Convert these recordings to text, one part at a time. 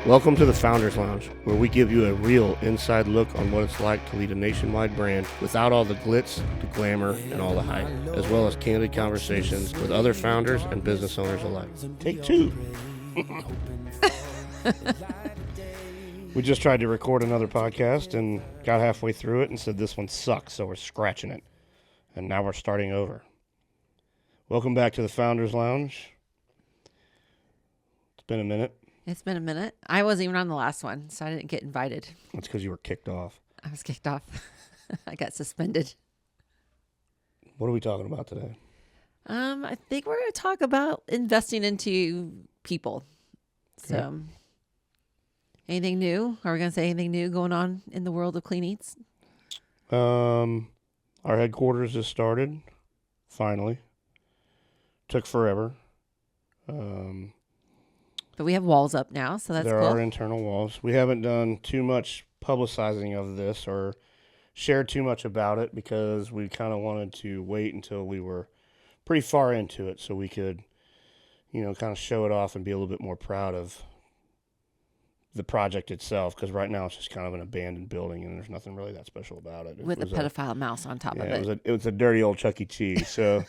Welcome to the Founderz Lounge, where we give you a real inside look on what it's like to lead a nationwide brand without all the glitz, the glamour, and all the hype, as well as candid conversations with other founders and business owners alike. Take two. We just tried to record another podcast and got halfway through it and said this one sucks, so we're scratching it. And now we're starting over. Welcome back to the Founderz Lounge. It's been a minute. It's been a minute. I wasn't even on the last one, so I didn't get invited. That's because you were kicked off. I was kicked off. I got suspended. What are we talking about today? I think we're going to talk about investing into people. Okay. So, anything new? Are we going to say anything new going on in the world of Clean Eatz? Our headquarters just started. Finally. Took forever. But we have walls up now, so that's there cool. Are internal walls. We haven't done too much publicizing of this or shared too much about it because we kind of wanted to wait until we were pretty far into it so we could, kind of show it off and be a little bit more proud of the project itself, because right now it's just kind of an abandoned building and there's nothing really that special about it. With a pedophile mouse on top of it. It was a dirty old Chuck E. Cheese. So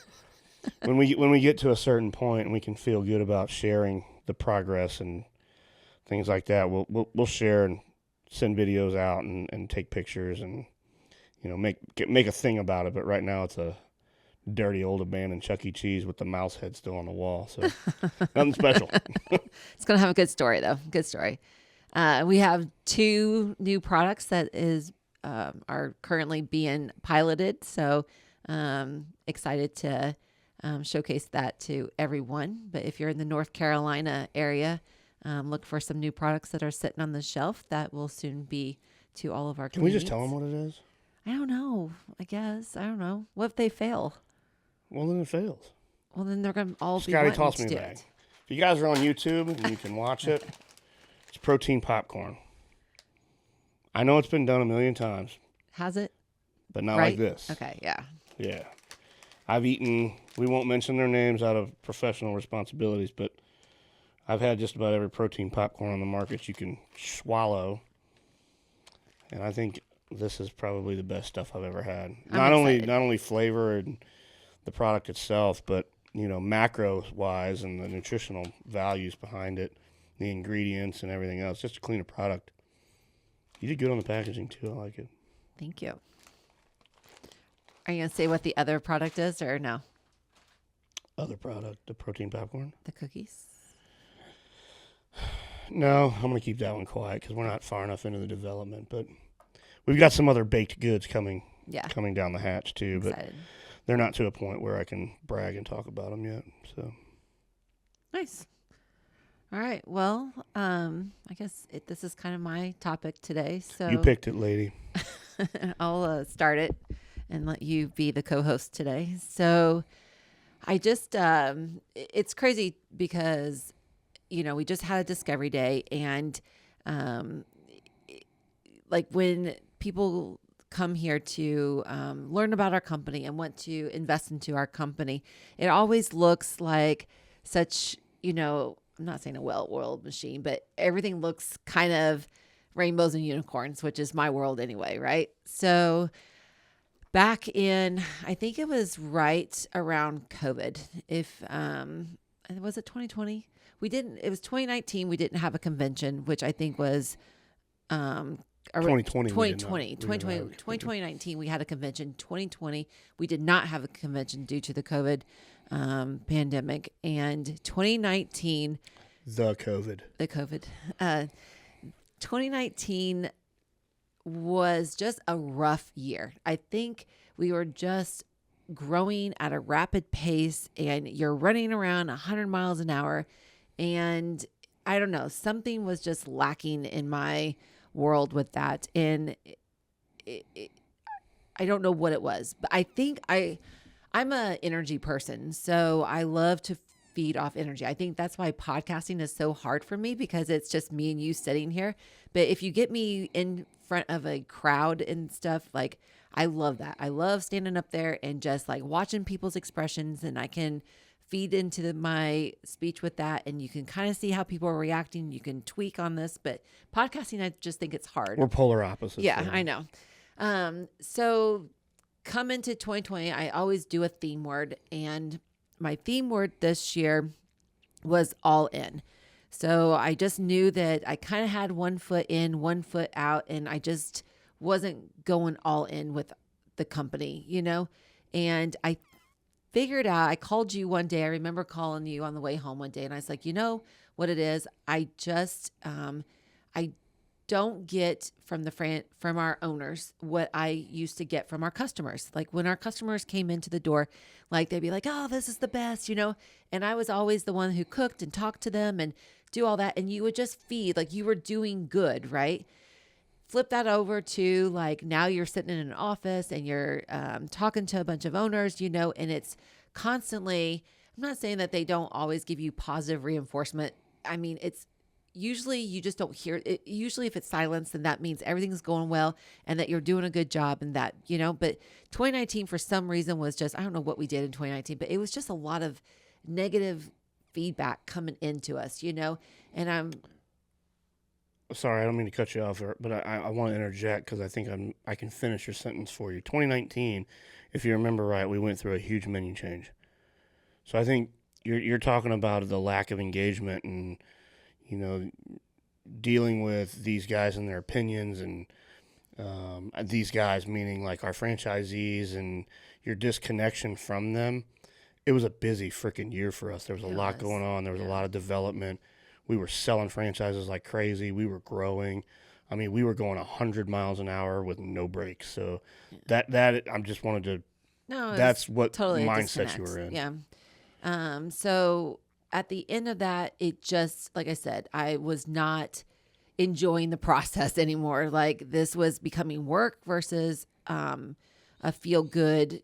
when we get to a certain point and we can feel good about sharing the progress and things like that, we'll share and send videos out and take pictures and make a thing about it. But right now it's a dirty old abandoned Chuck E. Cheese with the mouse head still on the wall. So nothing special. It's gonna have a good story though. Good story. We have 2 new products that are currently being piloted. So excited to showcase that to everyone. But if you're in the North Carolina area, look for some new products that are sitting on the shelf that will soon be to all of our Can we just tell them what it is? I don't know. I guess. I don't know. What if they fail? Well, then it fails. Well, then they're going to all be Scotty, wanting toss to me do a bag. it. If you guys are on YouTube and you can watch it, it's protein popcorn. I know it's been done a million times. Has it? But not like this. Okay, yeah. Yeah. I've eaten, we won't mention their names out of professional responsibilities, but I've had just about every protein popcorn on the market you can swallow. And I think this is probably the best stuff I've ever had. Not only flavor and the product itself, but macro wise and the nutritional values behind it, the ingredients and everything else, just a cleaner product. You did good on the packaging too. I like it. Thank you. Are you going to say what the other product is or no? Other product, the protein popcorn? The cookies? No, I'm going to keep that one quiet because we're not far enough into the development. But we've got some other baked goods coming down the hatch too. Excited. But they're not to a point where I can brag and talk about them yet. So nice. All right. Well, I guess this is kind of my topic today. So you picked it, lady. I'll start it and let you be the co-host today. So I just, it's crazy because, we just had a discovery day and, like when people come here to learn about our company and want to invest into our company, it always looks like such, I'm not saying a well-oiled machine, but everything looks kind of rainbows and unicorns, which is my world anyway, right? So back in, I think it was right around COVID. Was it 2020? It was 2019. We didn't have a convention, which I think was 2020. 2019, we had a convention. 2020, we did not have a convention due to the COVID pandemic. And 2019, the COVID. 2019 was just a rough year. I think we were just growing at a rapid pace and you're running around 100 miles an hour. And I don't know, something was just lacking in my world with that. And I don't know what it was, but I think I'm an energy person. So I love to feed off energy. I think that's why podcasting is so hard for me because it's just me and you sitting here. But if you get me in front of a crowd and stuff, like I love that. I love standing up there and just like watching people's expressions and I can feed into my speech with that, and you can kind of see how people are reacting. You can tweak on this, but podcasting, I just think it's hard. We're polar opposites. Yeah, there. I know. So come into 2020, I always do a theme word, and my theme word this year was all in. So I just knew that I kind of had one foot in, one foot out, and I just wasn't going all in with the company, and I figured out, I called you one day. I remember calling you on the way home one day, and I was like, you know what it is? I just, I don't get from our owners what I used to get from our customers. Like when our customers came into the door, like they'd be like, oh, this is the best, and I was always the one who cooked and talked to them and do all that. And you would just feed like you were doing good, right? Flip that over to like now you're sitting in an office and you're talking to a bunch of owners, and it's constantly, I'm not saying that they don't always give you positive reinforcement. I mean, it's usually you just don't hear it. Usually if it's silence, then that means everything's going well and that you're doing a good job and that, but 2019 for some reason was just, I don't know what we did in 2019, but it was just a lot of negative feedback coming into us, and I'm sorry, I don't mean to cut you off, but I want to interject because I think I can finish your sentence for you. 2019, if you remember right, we went through a huge menu change. So I think you're talking about the lack of engagement and, dealing with these guys and their opinions and these guys meaning like our franchisees and your disconnection from them. It was a busy freaking year for us. There was a lot going on. There was a lot of development. We were selling franchises like crazy. We were growing. I mean, we were going 100 miles an hour with no brakes. So that I just wanted to. No, that's what totally mindset you were in. Yeah. So at the end of that, it just, like I said, I was not enjoying the process anymore. Like this was becoming work versus a feel good,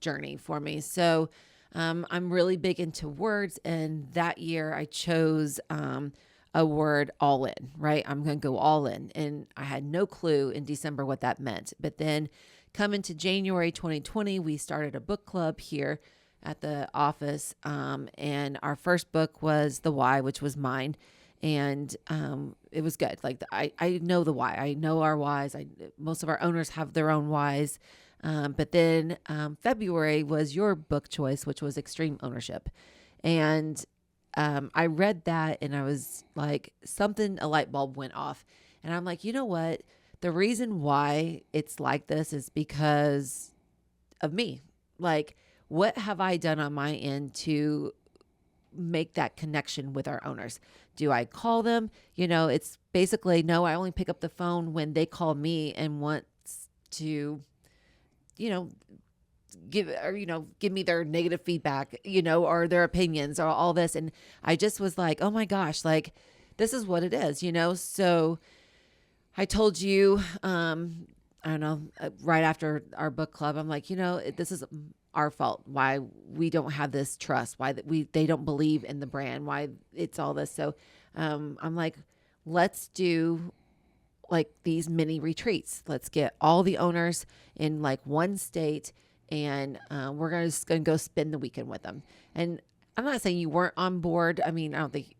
journey for me. So I'm really big into words, and that year I chose a word, all in, right? I'm going to go all in. And I had no clue in December what that meant. But then coming to January 2020, we started a book club here at the office. And our first book was The Why, which was mine. And it was good. Like I know the why. I know our whys. Most of our owners have their own whys. But then February was your book choice, which was Extreme Ownership. And I read that and I was like, a light bulb went off. And I'm like, you know what? The reason why it's like this is because of me. Like, what have I done on my end to make that connection with our owners? Do I call them? It's basically, no, I only pick up the phone when they call me and want to give me their negative feedback, or their opinions or all this. And I just was like, oh my gosh, like this is what it is, So I told you, I don't know, right after our book club, I'm like, this is our fault. Why we don't have this trust, why they don't believe in the brand, why it's all this. So, I'm like, let's do like these mini retreats. Let's get all the owners in like one state and we're just going to go spend the weekend with them. And I'm not saying you weren't on board. I mean, I don't think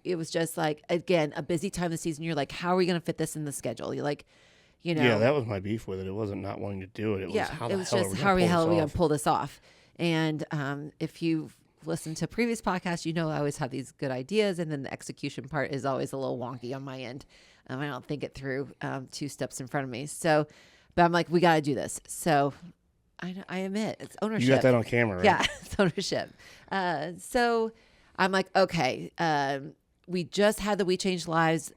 it was just like, again, a busy time of the season. You're like, how are we going to fit this in the schedule? You're like, Yeah, that was my beef with it. It wasn't not wanting to do it. It was how the hell are we going to pull this off? And if you've listened to previous podcasts, I always have these good ideas. And then the execution part is always a little wonky on my end. I don't think it through 2 steps in front of me. So, but I'm like, we got to do this. So I admit it's ownership. You got that on camera, right? Yeah, it's ownership. So I'm like, okay, we just had the We Change Lives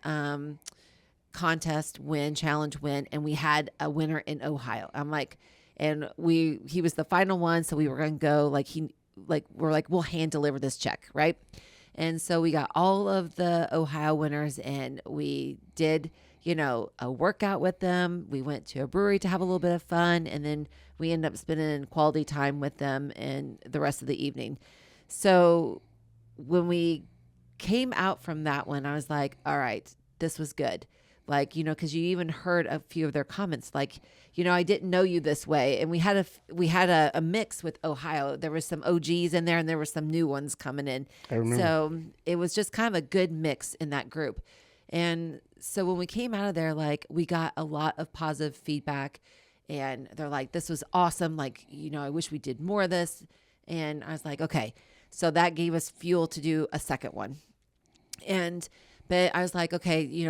contest challenge win, and we had a winner in Ohio. I'm like, and he was the final one. So we were going to go we're like, we'll hand deliver this check. Right. And so we got all of the Ohio winners and we did, a workout with them. We went to a brewery to have a little bit of fun. And then we ended up spending quality time with them and the rest of the evening. So when we came out from that one, I was like, all right, this was good. Like, because you even heard a few of their comments, like, I didn't know you this way. And we had a mix with Ohio. There was some OGs in there and there were some new ones coming in. I remember. So it was just kind of a good mix in that group. And so when we came out of there, like, we got a lot of positive feedback, and they're like, this was awesome. Like, I wish we did more of this. And I was like, okay. So that gave us fuel to do a second one. But I was like, okay,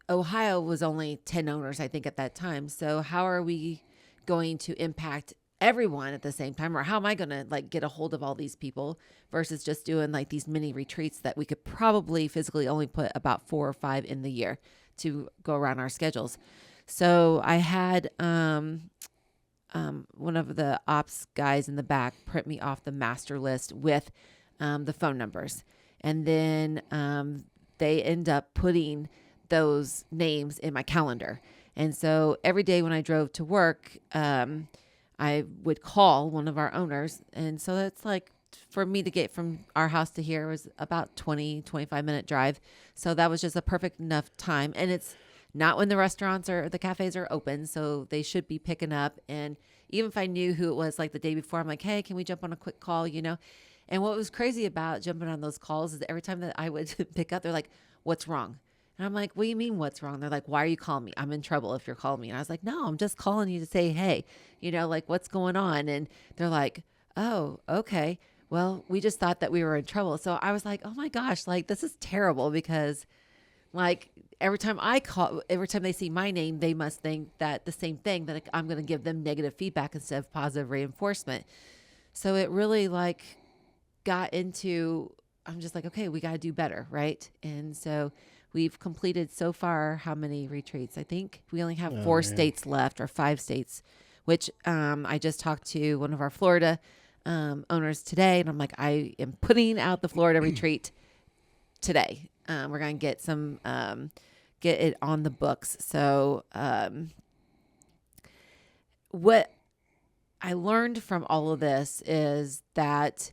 Ohio was only 10 owners, I think, at that time. So how are we going to impact everyone at the same time? Or how am I going to like get a hold of all these people versus just doing like these mini retreats that we could probably physically only put about 4 or 5 in the year to go around our schedules. So I had one of the ops guys in the back print me off the master list with the phone numbers. And then they end up putting those names in my calendar. And so every day when I drove to work, I would call one of our owners. And so that's like, for me to get from our house to here was about 25-minute drive. So that was just a perfect enough time. And it's not when the restaurants or the cafes are open. So they should be picking up. And even if I knew who it was like the day before, I'm like, hey, can we jump on a quick call, And what was crazy about jumping on those calls is every time that I would pick up, they're like, what's wrong? And I'm like, what do you mean what's wrong? They're like, why are you calling me? I'm in trouble if you're calling me. And I was like, no, I'm just calling you to say, hey, like what's going on? And they're like, oh, okay. Well, we just thought that we were in trouble. So I was like, oh my gosh, like this is terrible because like every time they see my name, they must think that the same thing, that I'm going to give them negative feedback instead of positive reinforcement. So it really like got into, I'm just like, okay, we got to do better. Right. And so we've completed so far how many retreats? I think we only have 4 states left, or 5 states, which I just talked to one of our Florida owners today. And I'm like, I am putting out the Florida retreat today. We're going to get get it on the books. So what I learned from all of this is that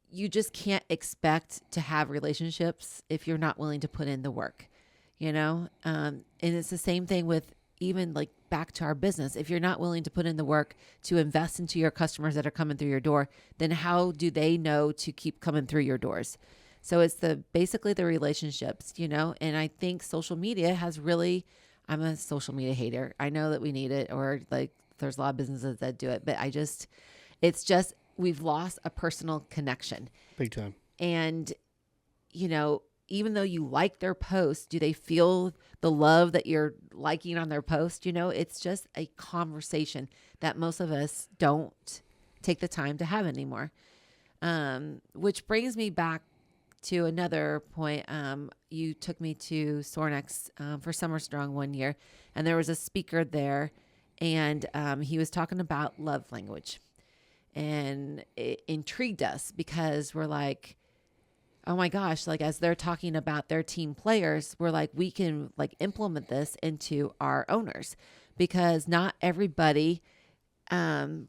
you just can't expect to have relationships if you're not willing to put in the work, and it's the same thing with even like back to our business. If you're not willing to put in the work to invest into your customers that are coming through your door, then how do they know to keep coming through your doors? So it's basically the relationships, and I think social media has really, I'm a social media hater. I know that we need it, or like there's a lot of businesses that do it, but it's just, we've lost a personal connection. Big time. And, even though you like their post, do they feel the love that you're liking on their post? It's just a conversation that most of us don't take the time to have anymore. Which brings me back to another point. You took me to Sornex for Summer Strong one year, and there was a speaker there, and he was talking about love language. And it intrigued us because we're like, oh my gosh, like as they're talking about their team players, we're like, we can like implement this into our owners, because not everybody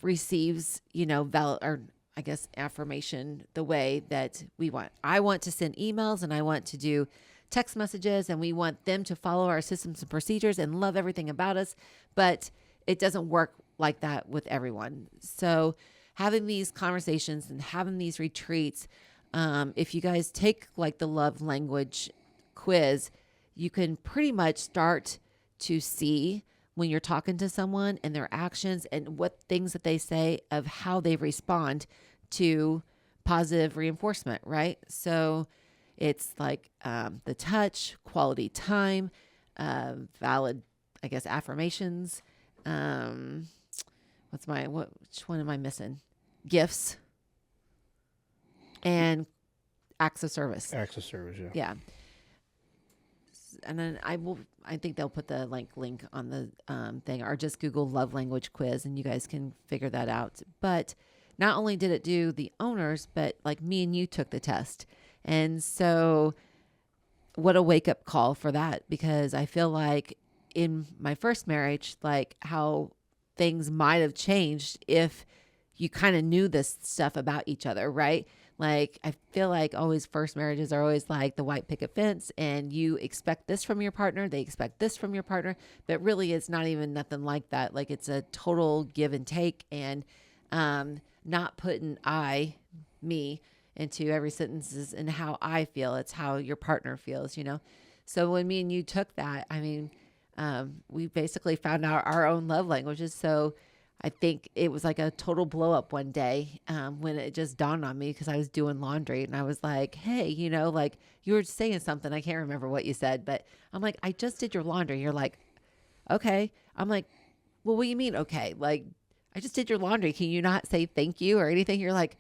receives, valid, or I guess affirmation the way that we want. I want to send emails and I want to do text messages, and we want them to follow our systems and procedures and love everything about us, but it doesn't work like that with everyone. So having these conversations and having these retreats, if you guys take like the love language quiz, you can pretty much start to see when you're talking to someone and their actions and what things that they say of how they respond to positive reinforcement, right? So it's like the touch, quality time, valid, I guess, affirmations. Which one am I missing? Gifts and acts of service. Acts of service, yeah. Yeah. And then I think they'll put the link on the thing, or just Google love language quiz and you guys can figure that out. But not only did it do the owners, but like me and you took the test. And so what a wake up call for that, because I feel like in my first marriage, like how things might have changed if you kind of knew this stuff about each other, right? Like, I feel like always first marriages are always like the white picket fence, and you expect this from your partner. They expect this from your partner, but really it's not even nothing like that. Like, it's a total give and take, and not putting me into every sentences and how I feel. It's how your partner feels, you know? So when me and you took that, I mean, we basically found out our own love languages. So I think it was like a total blow up one day when it just dawned on me because I was doing laundry and I was like, hey, you know, like you were saying something. I can't remember what you said, but I'm like, I just did your laundry. You're like, okay. I'm like, well, what do you mean? Okay. Like, I just did your laundry. Can you not say thank you or anything? You're like,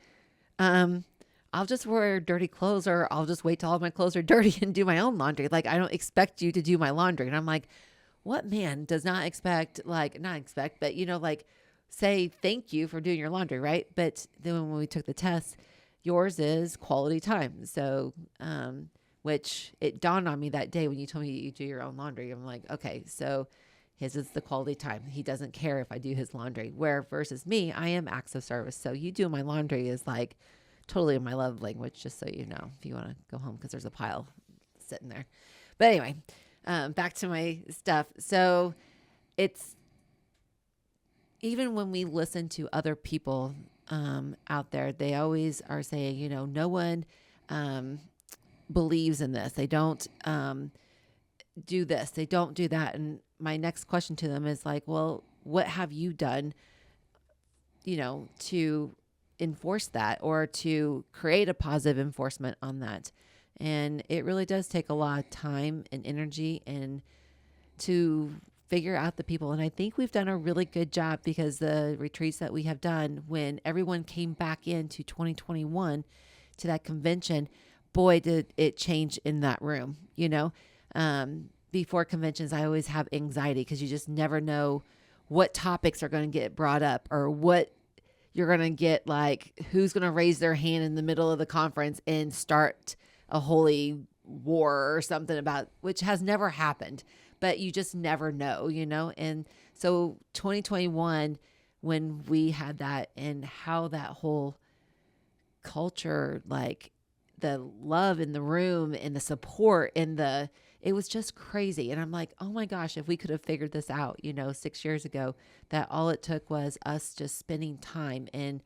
I'll just wear dirty clothes, or I'll just wait till all my clothes are dirty and do my own laundry. Like, I don't expect you to do my laundry. And I'm like, what man does not expect, like, not expect, but, you know, like, say thank you for doing your laundry, right? But then when we took the test, yours is quality time. So, which it dawned on me that day when you told me you do your own laundry. I'm like, okay, so his is the quality time. He doesn't care if I do his laundry. Where versus me, I am acts of service. So you do my laundry is like totally my love language, just so you know, if you want to go home, because there's a pile sitting there. But anyway, back to my stuff. So it's, even when we listen to other people out there, they always are saying, you know, no one believes in this. They don't do this. They don't do that. And my next question to them is like, well, what have you done, you know, to enforce that or to create a positive enforcement on that? And it really does take a lot of time and energy and to figure out the people. And I think we've done a really good job, because the retreats that we have done, when everyone came back into 2021 to that convention, boy, did it change in that room. You know, before conventions, I always have anxiety because you just never know what topics are going to get brought up, or what you're going to get, like who's going to raise their hand in the middle of the conference and start a holy war or something, about which has never happened. But you just never know, you know? And so 2021, when we had that, and how that whole culture, like the love in the room and the support and it was just crazy. And I'm like, oh my gosh, if we could have figured this out, you know, 6 years ago, that all it took was us just spending time and,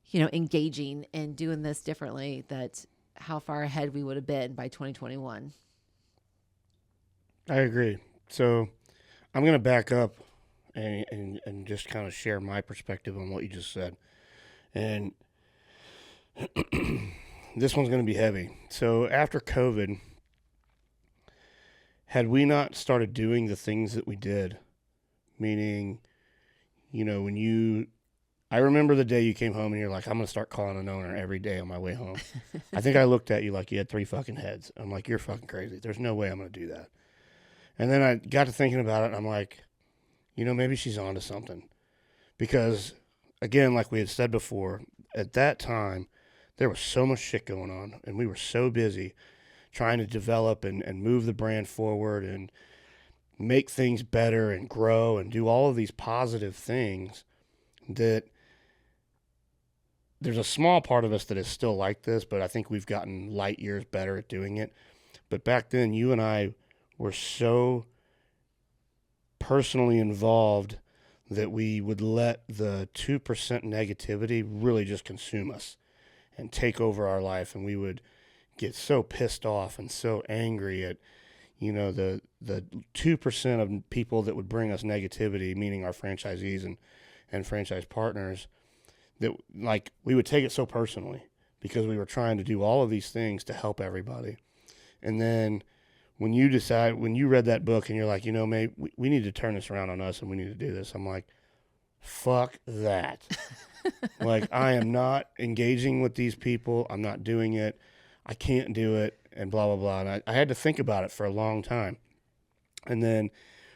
you know, engaging and doing this differently, that how far ahead we would have been by 2021. I agree. So I'm going to back up and just kind of share my perspective on what you just said. And this one's going to be heavy. So after COVID, had we not started doing the things that we did, meaning, you know, I remember the day you came home and you're like, I'm going to start calling an owner every day on my way home. I think I looked at you like you had 3 fucking heads. I'm like, you're fucking crazy. There's no way I'm going to do that. And then I got to thinking about it, and I'm like, you know, maybe she's onto something. Because, again, like we had said before, at that time, there was so much shit going on, and we were so busy trying to develop and move the brand forward and make things better and grow and do all of these positive things, that there's a small part of us that is still like this, but I think we've gotten light years better at doing it. But back then, you and I were so personally involved that we would let the 2% negativity really just consume us and take over our life. And we would get so pissed off and so angry at, you know, the 2% of people that would bring us negativity, meaning our franchisees and franchise partners, that like we would take it so personally because we were trying to do all of these things to help everybody. And then when you read that book and you're like, you know, mate, we need to turn this around on us and we need to do this. I'm like, fuck that. Like, I am not engaging with these people. I'm not doing it. I can't do it, and blah, blah, blah. And I had to think about it for a long time. And then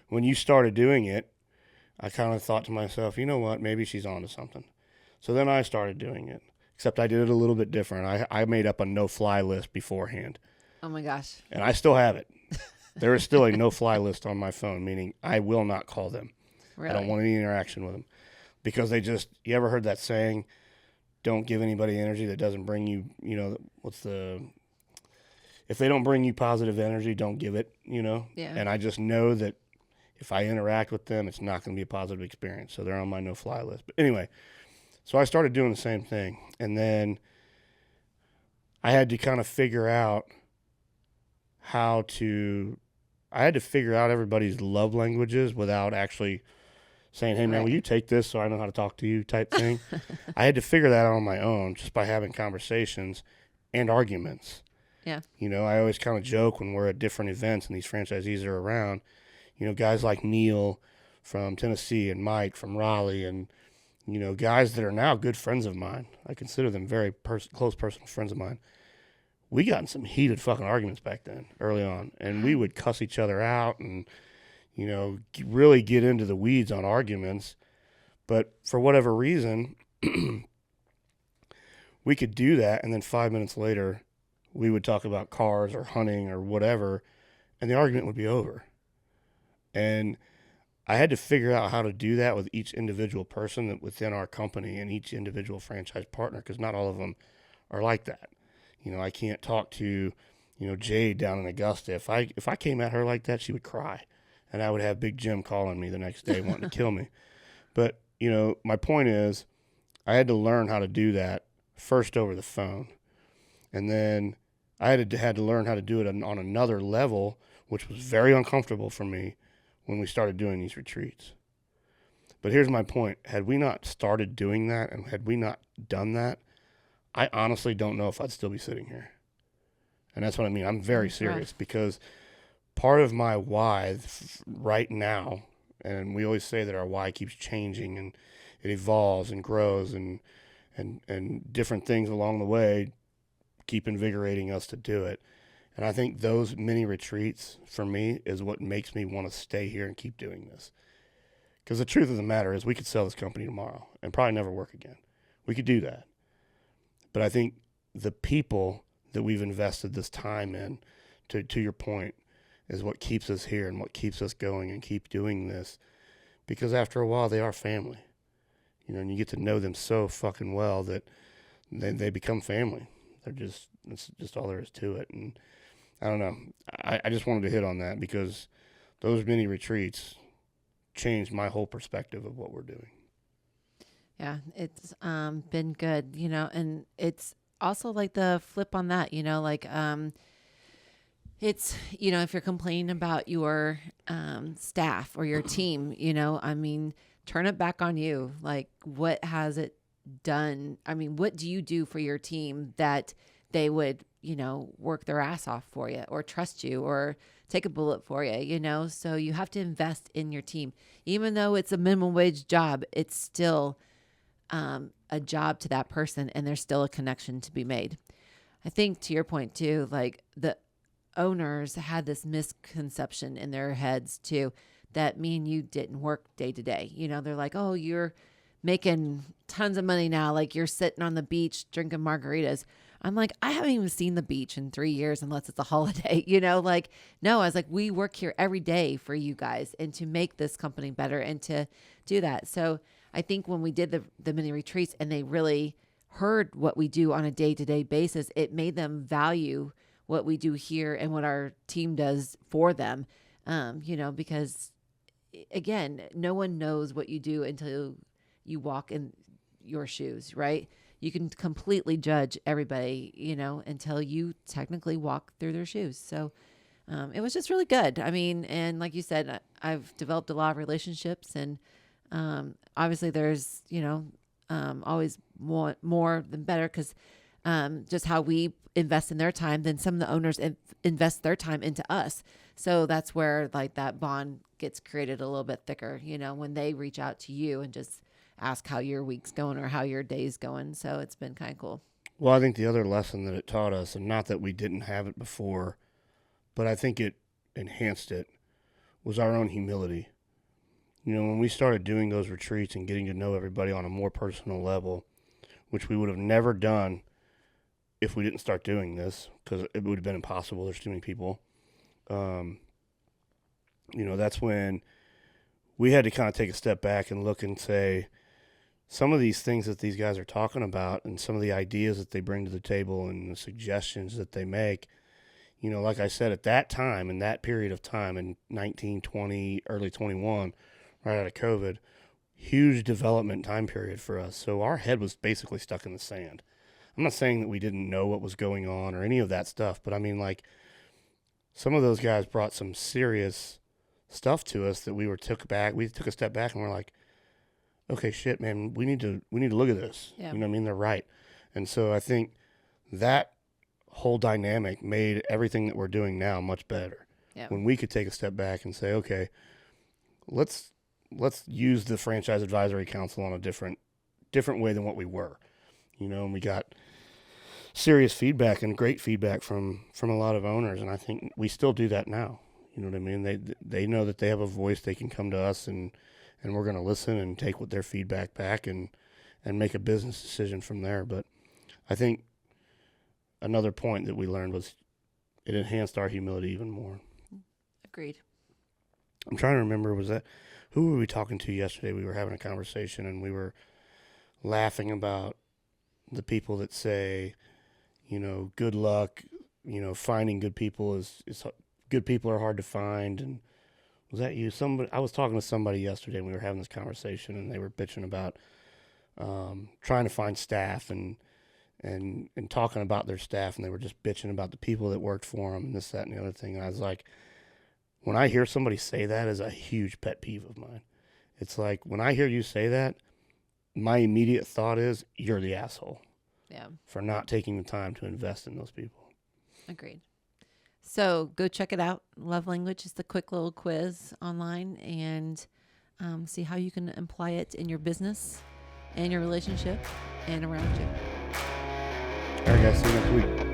when you started doing it, I kind of thought to myself, you know what, maybe she's onto something. So then I started doing it, except I did it a little bit different. I made up a no-fly list beforehand. Oh my gosh. And I still have it. There is still a no-fly list on my phone, meaning I will not call them. Really? I don't want any interaction with them because you ever heard that saying, don't give anybody energy that doesn't bring you, if they don't bring you positive energy, don't give it, Yeah. And I just know that if I interact with them, it's not going to be a positive experience. So they're on my no-fly list. But anyway, so I started doing the same thing. And then I had to kind of figure out everybody's love languages without actually saying, hey, man, will you take this so I know how to talk to you type thing. I had to figure that out on my own just by having conversations and arguments. Yeah. I always kind of joke when we're at different events and these franchisees are around, guys like Neil from Tennessee and Mike from Raleigh and, guys that are now good friends of mine. I consider them very close personal friends of mine. We got in some heated fucking arguments back then, early on, and we would cuss each other out and, really get into the weeds on arguments. But for whatever reason, we could do that, and then 5 minutes later, we would talk about cars or hunting or whatever, and the argument would be over. And I had to figure out how to do that with each individual person that within our company and each individual franchise partner, because not all of them are like that. I can't talk to, Jade down in Augusta. If I came at her like that, she would cry, and I would have Big Jim calling me the next day wanting to kill me. But, my point is I had to learn how to do that first over the phone. And then I had to learn how to do it on another level, which was very uncomfortable for me when we started doing these retreats. But here's my point. Had we not started doing that and had we not done that, I honestly don't know if I'd still be sitting here. And that's what I mean. I'm very serious because part of my why right now, and we always say that our why keeps changing and it evolves and grows and different things along the way keep invigorating us to do it. And I think those mini retreats for me is what makes me want to stay here and keep doing this. Because the truth of the matter is we could sell this company tomorrow and probably never work again. We could do that. But I think the people that we've invested this time in, to your point, is what keeps us here and what keeps us going and keep doing this. Because after a while, they are family. And you get to know them so fucking well that they become family. It's just all there is to it. And I don't know. I just wanted to hit on that because those mini retreats changed my whole perspective of what we're doing. Yeah, it's been good, and it's also like the flip on that, it's, if you're complaining about your staff or your team, turn it back on you. Like, what has it done? What do you do for your team that they would, work their ass off for you or trust you or take a bullet for you, So you have to invest in your team. Even though it's a minimum wage job, it's still a job to that person, and there's still a connection to be made. I think to your point too, like the owners had this misconception in their heads too, that me and you didn't work day to day. They're like, oh, you're making tons of money now. Like you're sitting on the beach drinking margaritas. I'm like, I haven't even seen the beach in 3 years unless it's a holiday, no, I was like, we work here every day for you guys and to make this company better and to do that. So I think when we did the mini retreats and they really heard what we do on a day-to-day basis, it made them value what we do here and what our team does for them. Because again, no one knows what you do until you walk in your shoes, right? You can completely judge everybody, until you technically walk through their shoes. So it was just really good. And like you said, I've developed a lot of relationships and obviously there's, always more than better because just how we invest in their time, then some of the owners invest their time into us. So that's where like that bond gets created a little bit thicker, when they reach out to you and just ask how your week's going or how your day's going. So it's been kind of cool. Well, I think the other lesson that it taught us, and not that we didn't have it before, but I think it enhanced it, was our own humility. When we started doing those retreats and getting to know everybody on a more personal level, which we would have never done if we didn't start doing this, because it would have been impossible. There's too many people. That's when we had to kind of take a step back and look and say, some of these things that these guys are talking about and some of the ideas that they bring to the table and the suggestions that they make, you know, like I said, at that time, in that period of time in 1920, early 21, right out of COVID, huge development time period for us. So our head was basically stuck in the sand. I'm not saying that we didn't know what was going on or any of that stuff, but I mean, like, some of those guys brought some serious stuff to us that we took a step back and we're like, okay, shit, man, we need to look at this. Yeah. You know what I mean? They're right. And so I think that whole dynamic made everything that we're doing now much better. Yeah. When we could take a step back and say, okay, let's use the Franchise Advisory Council on a different way than what we were. You know, and we got serious feedback and great feedback from a lot of owners, and I think we still do that now. You know what I mean? They know that they have a voice. They can come to us, and we're going to listen and take what their feedback back and make a business decision from there. But I think another point that we learned was it enhanced our humility even more. Agreed. I'm trying to remember, who were we talking to yesterday? We were having a conversation, and we were laughing about the people that say, you know, good luck, you know, finding good people is good people are hard to find. And was that you? I was talking to somebody yesterday, and we were having this conversation, and they were bitching about trying to find staff and talking about their staff, and they were just bitching about the people that worked for them and this, that, and the other thing. And I was like, when I hear somebody say that, is a huge pet peeve of mine. It's like, when I hear you say that, my immediate thought is, you're the asshole. Yeah. For not taking the time to invest in those people. Agreed. So go check it out. Love Language is the quick little quiz online, and see how you can apply it in your business and your relationship and around you. All right, guys. See you next week.